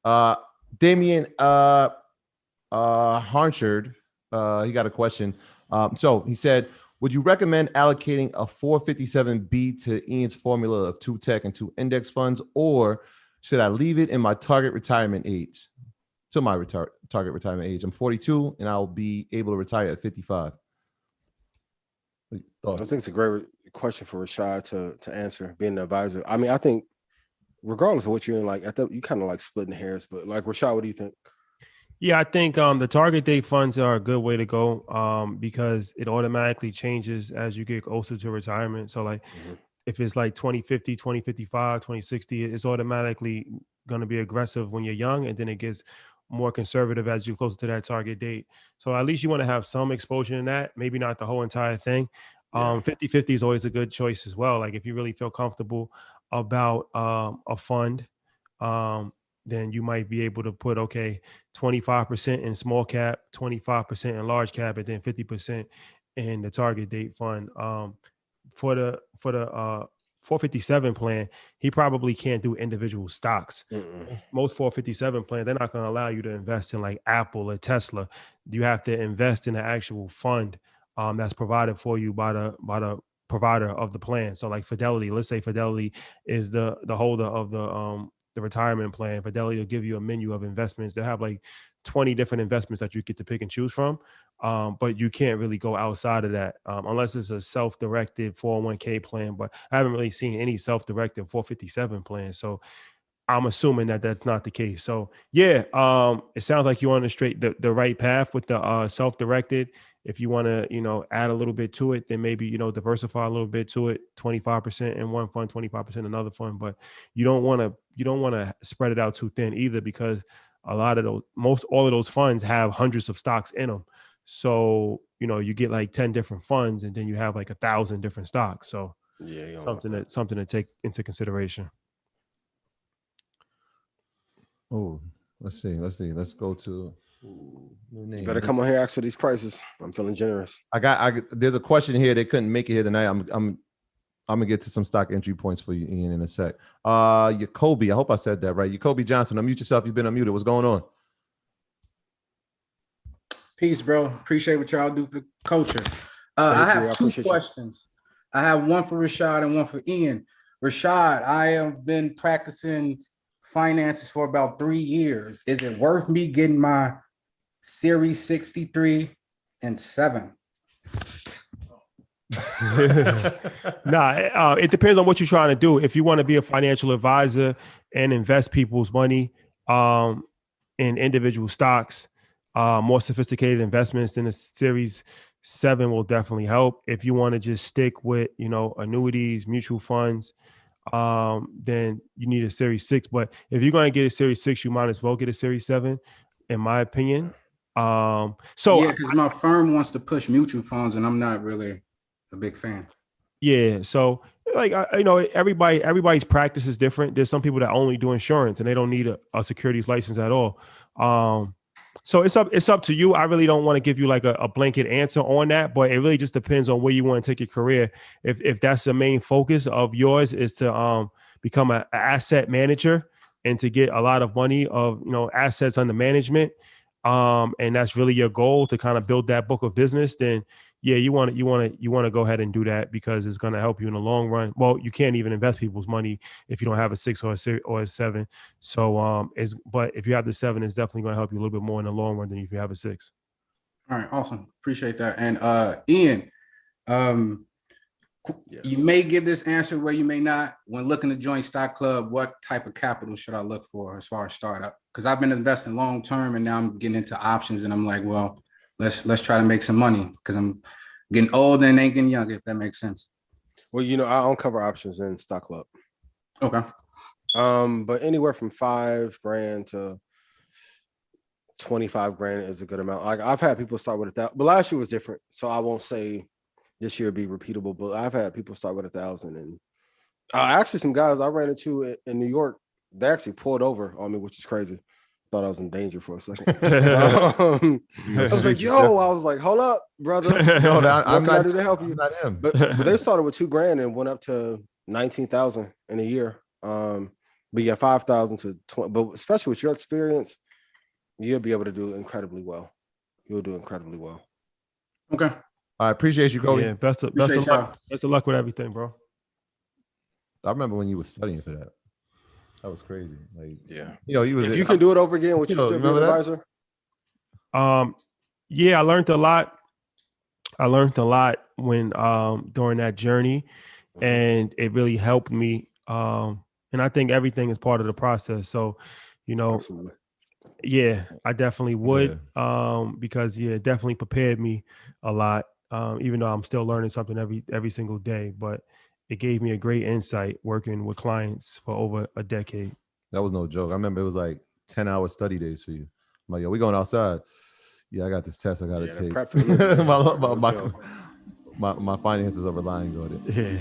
Uh, Damien Harchard, he got a question. So he said, would you recommend allocating a 457B to Ian's formula of two tech and two index funds, or should I leave it in my target retirement age? To my target retirement age. I'm 42 and I'll be able to retire at 55. I think it's a great question for Rashad to answer, being an advisor. I mean, I think regardless of what you're in, like, I think you kind of like splitting hairs, but like, Rashad, what do you think? Yeah, I think the target date funds are a good way to go because it automatically changes as you get closer to retirement. So like if it's like 2050, 2055, 2060, it's automatically going to be aggressive when you're young, and then it gets more conservative as you closer to that target date. So at least you want to have some exposure in that, maybe not the whole entire thing. 50-50 is always a good choice as well. Like if you really feel comfortable about a fund, then you might be able to put, 25% in small cap, 25% in large cap, and then 50% in the target date fund. For the 457 plan, he probably can't do individual stocks. Most 457 plans, they're not going to allow you to invest in like Apple or Tesla. You have to invest in an actual fund that's provided for you by the provider of the plan. So like Fidelity, let's say Fidelity is the holder of the retirement plan. Fidelity will give you a menu of investments. They have like 20 different investments that you get to pick and choose from. But you can't really go outside of that unless it's a self-directed 401k plan. But I haven't really seen any self-directed 457 plans. So I'm assuming that that's not the case. So yeah, it sounds like you're on the right path with the self-directed. If you want to, add a little bit to it, then maybe, diversify a little bit to it, 25% in one fund, 25% in another fund. But you don't want to spread it out too thin either, because a lot of all of those funds have hundreds of stocks in them. So, you get like 10 different funds and then you have like 1,000 different stocks. So yeah, something to take into consideration. Oh, let's see. Let's go to new name. You better come on here, ask for these prices. I'm feeling generous. There's a question here. They couldn't make it here tonight. I'm gonna get to some stock entry points for you, Ian, in a sec. Jacoby, I hope I said that right. Jacoby Johnson, unmute yourself. You've been unmuted. What's going on? Peace, bro. Appreciate what y'all do for the culture. I have two questions. I have one for Rashad and one for Ian. Rashad, I have been practicing finances for about 3 years. Is it worth me getting my Series 63 and 7? It depends on what you're trying to do. If you want to be a financial advisor and invest people's money in individual stocks, more sophisticated investments, then the Series 7 will definitely help. If you want to just stick with, annuities, mutual funds, then you need a Series 6. But if you're going to get a Series 6, you might as well get a Series 7, in my opinion. Because my firm wants to push mutual funds, and I'm not really a big fan. Yeah, so like everybody's practice is different. There's some people that only do insurance and they don't need a securities license at all. So it's up to you. I really don't want to give you like a blanket answer on that, but it really just depends on where you want to take your career. If that's the main focus of yours, is to become an asset manager and to get a lot of money of assets under management, and that's really your goal, to kind of build that book of business, then yeah, you want to go ahead and do that, because it's going to help you in the long run. Well, you can't even invest people's money if you don't have a 6 or a 7. So but if you have the 7, it's definitely going to help you a little bit more in the long run than if you have a 6. All right, awesome, appreciate that. And Ian, yes, you may give this answer where you may not. When looking to join Stock Club, what type of capital should I look for as far as startup? Because I've been investing long term, and now I'm getting into options, and I'm like, well, let's try to make some money, because I'm getting old and ain't getting young, if that makes sense. Well, I don't cover options in Stock Club. Okay. But anywhere from $5,000 to 25 grand is a good amount. Like, I've had people start with $1,000, but last year was different, so I won't say this year be repeatable. But I've had people start with $1,000, and actually some guys I ran into in New York, they actually pulled over on me, which is crazy. Thought I was in danger for a second. I was like, yo, I was like, hold up, brother. No, I'm not to help you. Not him. But they started with $2,000 and went up to 19,000 in a year. But yeah, 5,000 to 20. But especially with your experience, you'll be able to do incredibly well. You'll do incredibly well. Okay. I appreciate you, Kobe. Yeah, best of luck. Best of luck with everything, bro. I remember when you were studying for that. That was crazy. Like, yeah, you was. If you can do it over again, would you still be an advisor? Yeah, I learned a lot. I learned a lot when during that journey, and it really helped me. And I think everything is part of the process. So, Absolutely. Yeah, I definitely would. Because it definitely prepared me a lot. Even though I'm still learning something every single day, but it gave me a great insight working with clients for over a decade. That was no joke. I remember it was like 10-hour study days for you. I'm like, yo, we going outside. Yeah, I got this test I got to take. Prep for the my finances are relying on it. Yeah.